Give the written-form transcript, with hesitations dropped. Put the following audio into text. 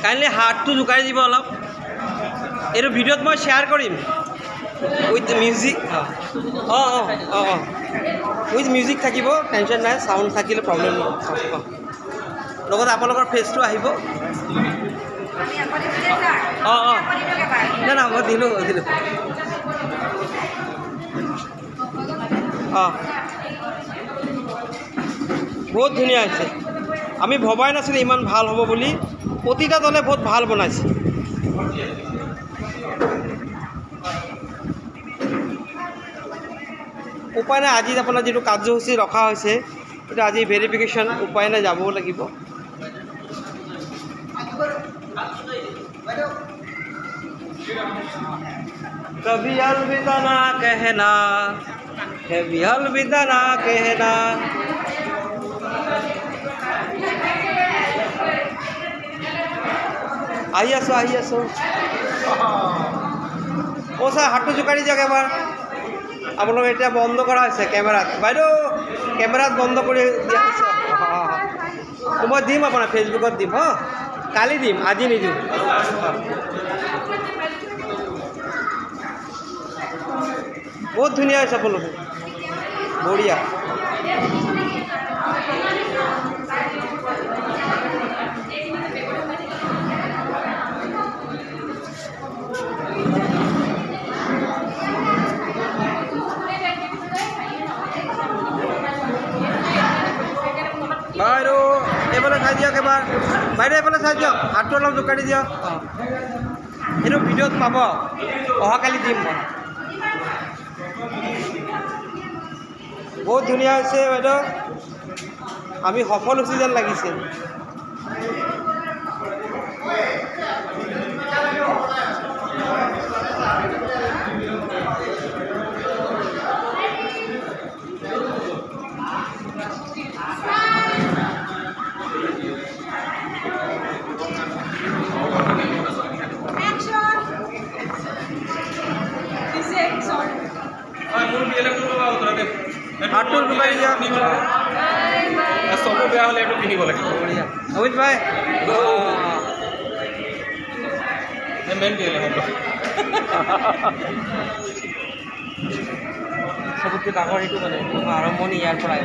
kindly হাতটো জোকাৰি দিব অলপ এইটো ভিডিঅ'ত মই শ্বেয়াৰ কৰিম উইথ মিউজিক উইথ মিউজিক থাকিব টেনশ্যন নাই চাউণ্ড থাকিলে প্ৰব্লেম লগত আপোনালোকৰ ফেচটো আহিব না মই দিলোঁ বহুত ধুনীয়া হৈছে আমি ভবাই নাছিলোঁ ইমান ভাল হ'ব বুলি প্ৰতিটা দলে বহুত ভাল বনাইছে উপায় নাই আজি আপোনাৰ যিটো কাৰ্যসূচী ৰখা হৈছে সেইটো আজি ভেৰিফিকেশ্যন উপায় নাই যাবও লাগিব कभी अलविदा ना कहना कभी अलविदा ना कहना আহি আছো ও স্যার হাতটো জোকাৰি দিয়ক এবাৰ আপোনালোকে এতিয়া বন্ধ কৰা হৈছে কেমেৰাত বাইদেউ কেমেৰাত বন্ধ কৰি দিয়া হৈছে মই দিম আপোনাৰ ফেচবুকত দিম কালি দিম আজি নিদিওঁ বহুত ধুনীয়া হৈছে আপোনালোকে বঢ়িয়া বাইদেউ এইফালে চাই দিয়ক এবাৰ বাইদেউ এইফালে চাই দিয়ক হাতটো অলপ জোকাৰি দিয়ক এইটো ভিডিঅ'ত পাব অহাকালি দিম মই বহুত ধুনীয়া হৈছে বাইদেউ আমি সফল হৈছোঁ যেন লাগিছে হাতটো জোকাৰি দিয়ক চকু বেয়া হ'লে এইটো পিন্ধিব লাগিব অমিত ভাই মেইন চবতকৈ ডাঙৰ এইটো মানে আৰম্ভণি ইয়াৰ পৰাই